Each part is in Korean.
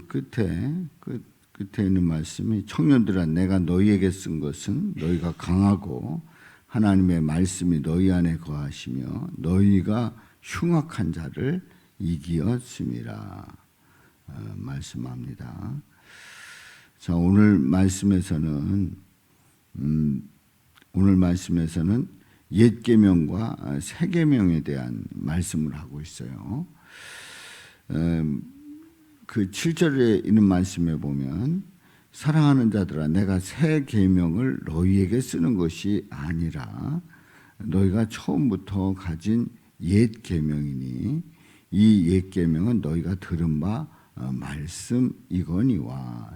끝에 있는 말씀이 청년들아 내가 너희에게 쓴 것은 너희가 강하고 하나님의 말씀이 너희 안에 거하시며 너희가 흉악한 자를 이기었음이라 말씀합니다. 자, 오늘 말씀에서는 옛 계명과 새 계명에 대한 말씀을 하고 있어요. 그 7절에 있는 말씀에 보면 사랑하는 자들아 내가 새 계명을 너희에게 쓰는 것이 아니라 너희가 처음부터 가진 옛 계명이니 이 옛 계명은 너희가 들은 바 말씀이거니와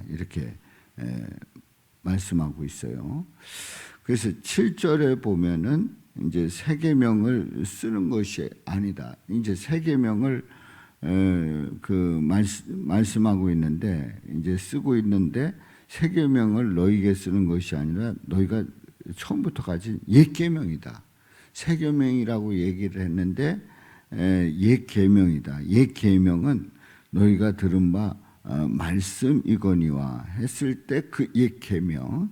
이렇게 말씀하고 있어요. 그래서 7절에 보면은 이제 새 계명을 쓰는 것이 아니다. 이제 새 계명을 말씀하고 있는데 이제 쓰고 있는데 새 계명을 너희에게 쓰는 것이 아니라 너희가 처음부터 가진 옛 계명이다. 새 계명이라고 얘기를 했는데 옛 계명이다. 옛 계명은 너희가 들은 바 말씀이거니와 했을 때 그 옛 계명은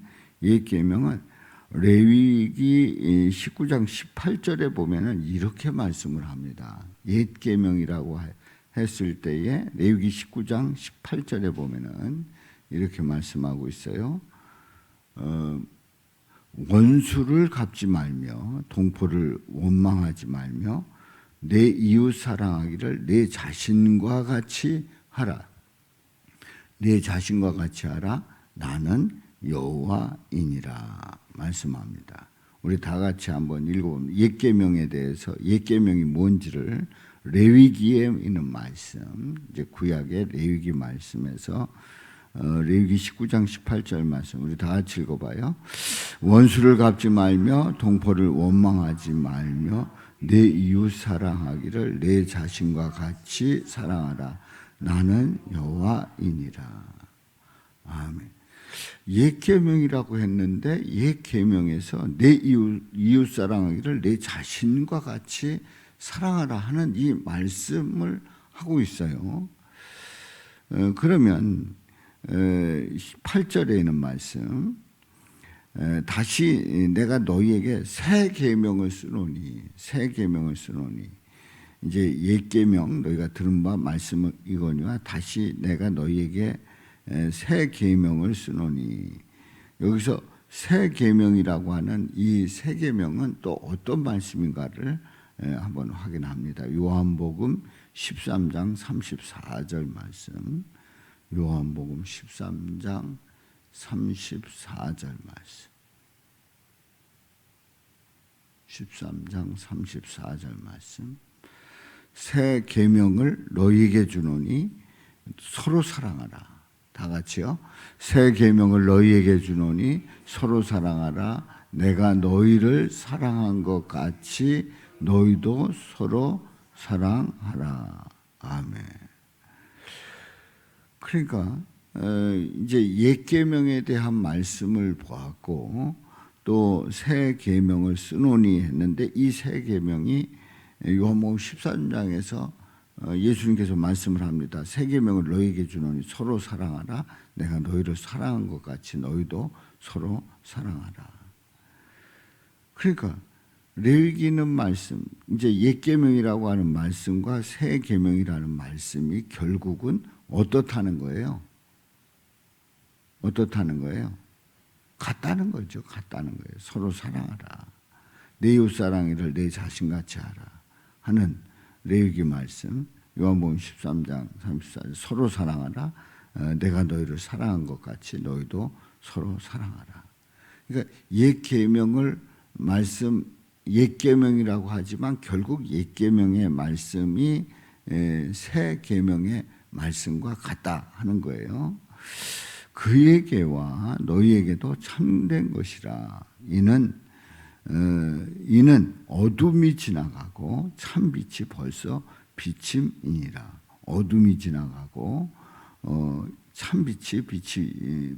레위기 19장 18절에 보면은 이렇게 말씀을 합니다. 옛 계명이라고 했을 때에 레위기 19장 18절에 보면은 이렇게 말씀하고 있어요. 원수를 갚지 말며 동포를 원망하지 말며 내 이웃 사랑하기를 내 자신과 같이 하라. 내 자신과 같이 하라. 나는 여호와이니라 말씀합니다. 우리 다 같이 한번 읽어보면 옛 계명에 대해서 옛 계명이 뭔지를 레위기에 있는 말씀, 이제 구약의 레위기 말씀에서 레위기 19장 18절 말씀 우리 다 같이 읽어봐요. 원수를 갚지 말며 동포를 원망하지 말며 내 이웃 사랑하기를 내 자신과 같이 사랑하라. 나는 여호와이니라. 아멘. 옛 계명이라고 했는데 옛 계명에서 내 이웃 사랑하기를 내 자신과 같이 사랑하라 하는 이 말씀을 하고 있어요. 그러면 8절에 있는 말씀 다시 내가 너희에게 새 계명을 쓰노니 이제 옛 계명 너희가 들은 바 말씀이거니와 다시 내가 너희에게 새 계명을 쓰노니 여기서 새 계명이라고 하는 이 새 계명은 또 어떤 말씀인가를 한번 확인합니다. 요한복음 13장 34절 말씀 요한복음 13장 34절 말씀 13장 34절 말씀 새 계명을 너희에게 주노니 서로 사랑하라. 다 같이요. 새 계명을 너희에게 주노니 서로 사랑하라. 내가 너희를 사랑한 것 같이 너희도 서로 사랑하라. 아멘. 그러니까 이제 옛 계명에 대한 말씀을 보았고 또 새 계명을 쓰노니 했는데 이 새 계명이 요한복음 13장에서 예수님께서 말씀을 합니다. 새 계명을 너희에게 주노니 서로 사랑하라. 내가 너희를 사랑한 것 같이 너희도 서로 사랑하라. 그러니까 레위기는 말씀, 이제 옛 계명이라고 하는 말씀과 새 계명이라는 말씀이 결국은 어떻다는 거예요? 어떻다는 거예요? 같다는 거죠. 같다는 거예요. 서로 사랑하라. 내 이웃 사랑이를 내 자신같이 하라 하는 레위기 말씀 요한복음 13장 34절 서로 사랑하라. 내가 너희를 사랑한 것 같이 너희도 서로 사랑하라. 그러니까 옛 계명을 옛 계명이라고 하지만 결국 옛 계명의 말씀이 새 계명의 말씀과 같다 하는 거예요. 그에게와 너희에게도 참된 것이라. 이는 어둠이 지나가고 참빛이 벌써 비침이니라. 어둠이 지나가고 참빛이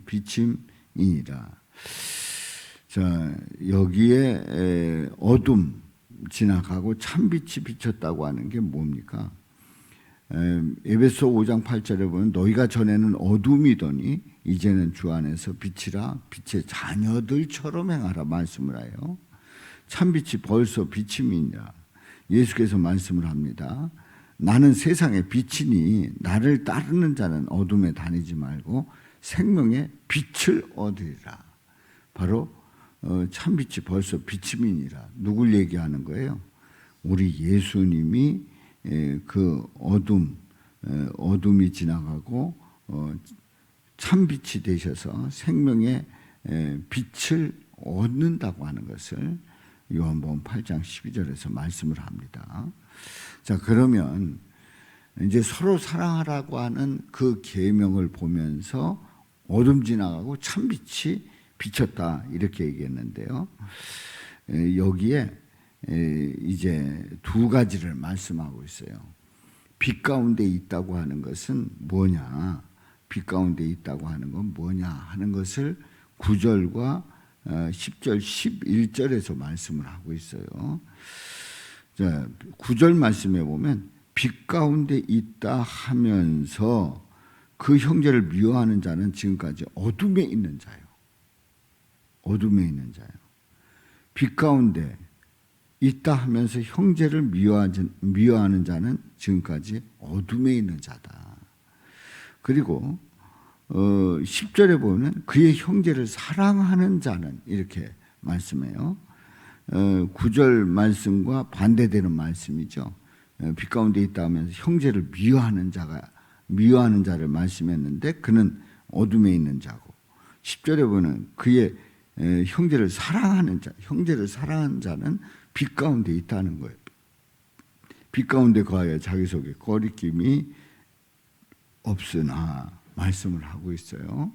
비침이니라. 자, 여기에 어둠 지나가고 참빛이 비쳤다고 하는 게 뭡니까? 에베소 5장 8절에 보면 너희가 전에는 어둠이더니 이제는 주 안에서 빛이라 빛의 자녀들처럼 행하라 말씀을 하여 참빛이 벌써 비침이니라. 예수께서 말씀을 합니다. 나는 세상의 빛이니 나를 따르는 자는 어둠에 다니지 말고 생명의 빛을 얻으리라. 바로 참빛이 벌써 비침이니라. 누굴 얘기하는 거예요? 우리 예수님이 그 어둠이 지나가고 참빛이 되셔서 생명의 빛을 얻는다고 하는 것을 요한복음 8장 12절에서 말씀을 합니다. 자, 그러면 이제 서로 사랑하라고 하는 그 계명을 보면서 어둠 지나가고 참빛이 비쳤다 이렇게 얘기했는데요. 여기에 이제 두 가지를 말씀하고 있어요. 빛 가운데 있다고 하는 것은 뭐냐? 빛 가운데 있다고 하는 건 뭐냐 하는 것을 9절과 10절, 11절에서 말씀을 하고 있어요. 자, 9절 말씀에 보면 빛 가운데 있다 하면서 그 형제를 미워하는 자는 지금까지 어둠에 있는 자요. 어둠에 있는 자요. 빛 가운데 있다 하면서 형제를 미워하는 자는 지금까지 어둠에 있는 자다. 그리고 10절에 보면 그의 형제를 사랑하는 자는 이렇게 말씀해요. 9절 말씀과 반대되는 말씀이죠. 빛 가운데 있다 하면서 형제를 미워하는 자를 말씀했는데 그는 어둠에 있는 자고 10절에 보면 그의 형제를 사랑하는 자는 빛 가운데 있다는 거예요. 빛 가운데 거하여 자기 속에 거리낌이 없으나 말씀을 하고 있어요.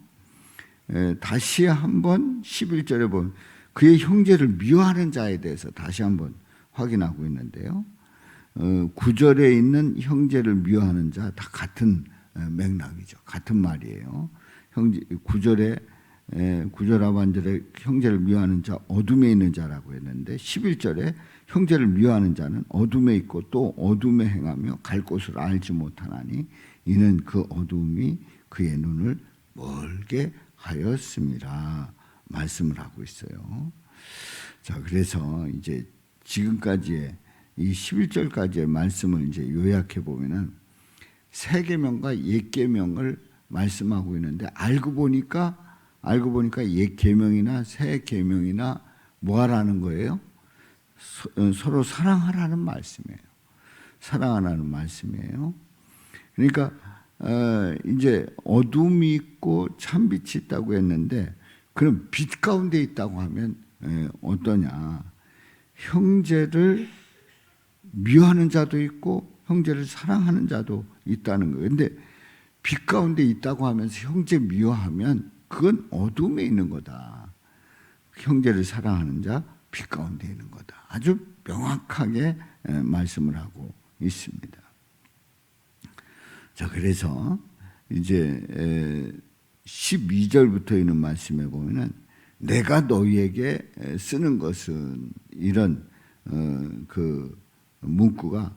다시 한번 11절에 보면 그의 형제를 미워하는 자에 대해서 다시 한번 확인하고 있는데요. 9절에 있는 형제를 미워하는 자 다 같은 맥락이죠. 같은 말이에요. 9절 하반절에 형제를 미워하는 자 어둠에 있는 자라고 했는데 11절에 형제를 미워하는 자는 어둠에 있고 또 어둠에 행하며 갈 곳을 알지 못하나니 이는 그 어둠이 그의 눈을 멀게 하였습니다. 말씀을 하고 있어요. 자, 그래서 이제 지금까지의 이 11절까지의 말씀을 이제 요약해 보면은 새 계명과 옛 계명을 말씀하고 있는데 알고 보니까 옛 계명이나 새 계명이나 뭐 하라는 거예요? 서로 사랑하라는 말씀이에요. 사랑하라는 말씀이에요. 그러니까 이제 어둠이 있고 참빛이 있다고 했는데 그럼 빛 가운데 있다고 하면 어떠냐? 형제를 미워하는 자도 있고 형제를 사랑하는 자도 있다는 거예요. 근데 빛 가운데 있다고 하면서 형제 미워하면 그건 어둠에 있는 거다. 형제를 사랑하는 자 빛 가운데 있는 거다. 아주 명확하게 말씀을 하고 있습니다. 자, 그래서 이제 12절부터 있는 말씀에 보면은 내가 너희에게 쓰는 것은 이런 그 문구가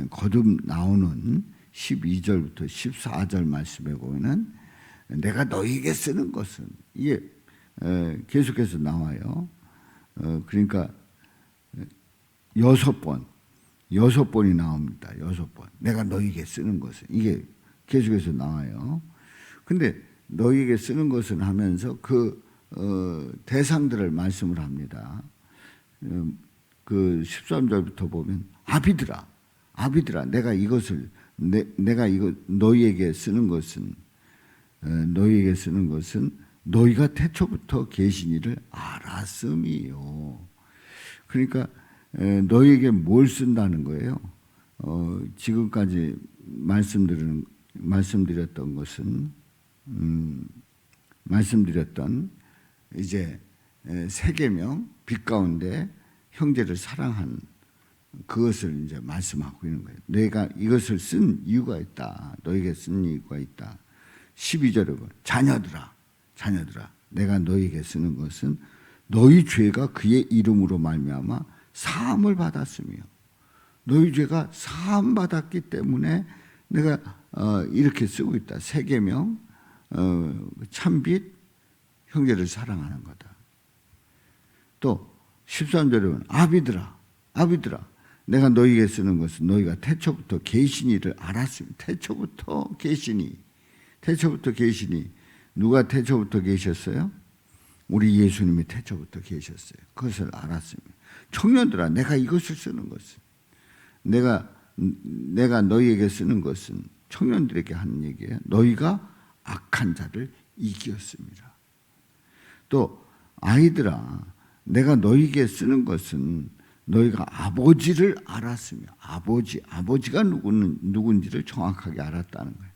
거듭 나오는 12절부터 14절 말씀에 보면은 내가 너희에게 쓰는 것은 이게 계속해서 나와요. 그러니까 6번이 나옵니다. 6번. 내가 너희에게 쓰는 것은 이게 계속해서 나와요. 근데 너희에게 쓰는 것은 하면서 그 대상들을 말씀을 합니다. 그 13절부터 보면 아비들아 내가 이것을 내가 이거 너희에게 쓰는 것은 너희가 태초부터 계신 이를 알았음이요. 그러니까 너희에게 뭘 쓴다는 거예요? 지금까지 말씀드렸던 것은 말씀드렸던 이제 새 계명 빛 가운데 형제를 사랑한 그것을 이제 말씀하고 있는 거예요. 내가 이것을 쓴 이유가 있다. 너에게 쓴 이유가 있다. 12절에 보면 자녀들아 내가 너에게 쓰는 것은 너희 죄가 그의 이름으로 말미암아 사함을 받았으며 너희 죄가 사함 받았기 때문에 내가 이렇게 쓰고 있다. 세 계명, 참빛, 형제를 사랑하는 거다. 또 13절에 보면 아비들아 내가 너희에게 쓰는 것은 너희가 태초부터 계신 이를 알았으면. 태초부터 계시니 누가 태초부터 계셨어요? 우리 예수님이 태초부터 계셨어요. 그것을 알았습니다. 청년들아 내가 이것을 쓰는 것은 내가 너희에게 쓰는 것은 청년들에게 하는 얘기예요. 너희가 악한 자를 이기었습니다. 또 아이들아 내가 너희에게 쓰는 것은 너희가 아버지를 알았으며. 아버지가 누군지를 정확하게 알았다는 거예요.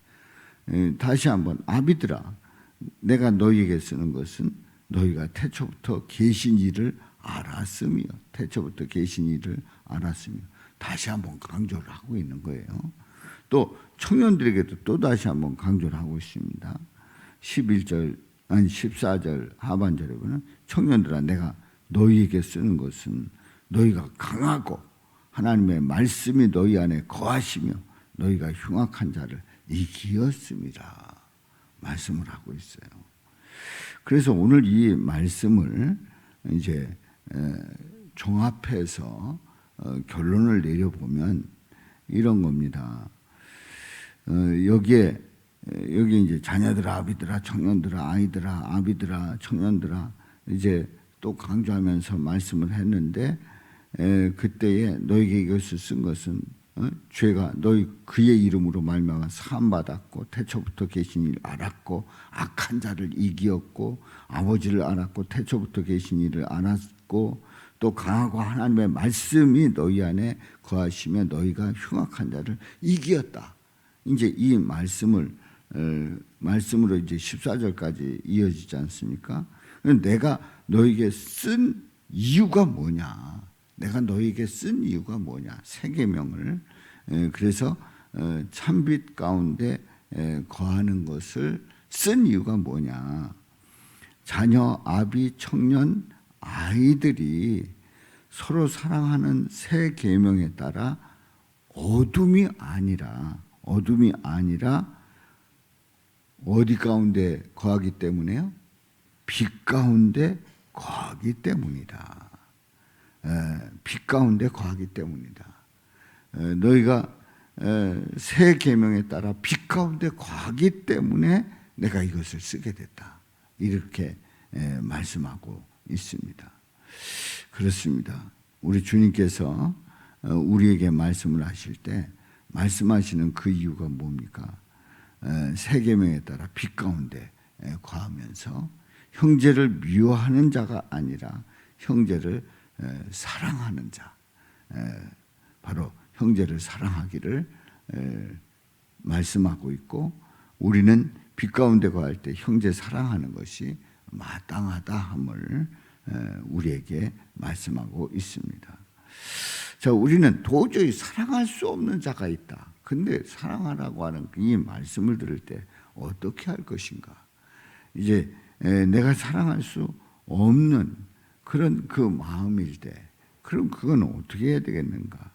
다시 한번 아비들아 내가 너희에게 쓰는 것은 너희가 태초부터 계신 이를 알았으며. 다시 한번 강조를 하고 있는 거예요. 또 청년들에게도 또 다시 한번 강조를 하고 있습니다. 14절 하반절에 보면 청년들아 내가 너희에게 쓰는 것은 너희가 강하고 하나님의 말씀이 너희 안에 거하시며 너희가 흉악한 자를 이기었습니다. 말씀을 하고 있어요. 그래서 오늘 이 말씀을 이제 종합해서 결론을 내려보면 이런 겁니다. 여기 이제 자녀들아, 아비들아, 청년들아, 아이들아, 아비들아, 청년들아 이제 또 강조하면서 말씀을 했는데 그때에 너에게 이것을 쓴 것은 죄가 너희 그의 이름으로 말미암아 사함 받았고 태초부터 계신 이를 알았고 악한 자를 이기었고 아버지를 알았고 태초부터 계신 이를 알았고 또 강하고 하나님의 말씀이 너희 안에 거하시며 너희가 흉악한 자를 이기었다. 이제 이 말씀으로 이제 14절까지 이어지지 않습니까? 내가 너에게 쓴 이유가 뭐냐? 세 계명을. 그래서 참빛 가운데 거하는 것을 쓴 이유가 뭐냐? 자녀, 아비, 청년, 아이들이 서로 사랑하는 새 계명에 따라 어둠이 아니라 어디 가운데 거하기 때문에요? 빛 가운데 거하기 때문이다. 빛 가운데 거하기 때문이다. 너희가 새 계명에 따라 빛 가운데 거하기 때문에 내가 이것을 쓰게 됐다. 이렇게 말씀하고 있습니다. 그렇습니다. 우리 주님께서 우리에게 말씀을 하실 때 말씀하시는 그 이유가 뭡니까? 새 계명에 따라 빛 가운데 거하면서 형제를 미워하는 자가 아니라 형제를 사랑하는 자, 바로 형제를 사랑하기를 말씀하고 있고 우리는 빛 가운데 거할 때 형제 사랑하는 것이 마땅하다 함을 우리에게 말씀하고 있습니다. 자, 우리는 도저히 사랑할 수 없는 자가 있다. 근데 사랑하라고 하는 이 말씀을 들을 때 어떻게 할 것인가? 이제 내가 사랑할 수 없는 그런 그 마음일 때, 그럼 그건 어떻게 해야 되겠는가?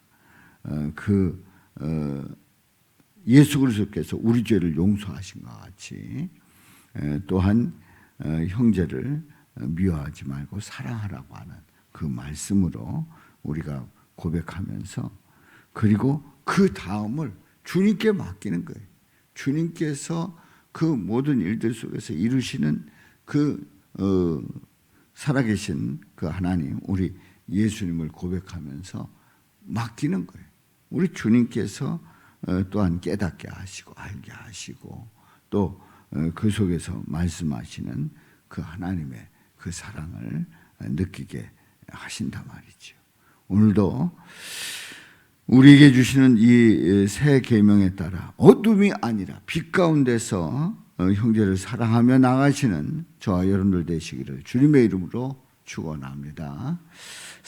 예수 그리스도께서 우리 죄를 용서하신 것 같이 또한 형제를 미워하지 말고 사랑하라고 하는 그 말씀으로 우리가 고백하면서 그리고 그 다음을 주님께 맡기는 거예요. 주님께서 그 모든 일들 속에서 이루시는 그 살아계신 그 하나님, 우리 예수님을 고백하면서 맡기는 거예요. 우리 주님께서 또한 깨닫게 하시고 알게 하시고 또 그 속에서 말씀하시는 그 하나님의 그 사랑을 느끼게 하신단 말이죠. 오늘도 우리에게 주시는 이 새 계명에 따라 어둠이 아니라 빛 가운데서 형제를 사랑하며 나가시는 저와 여러분들 되시기를 주님의 이름으로 축원합니다.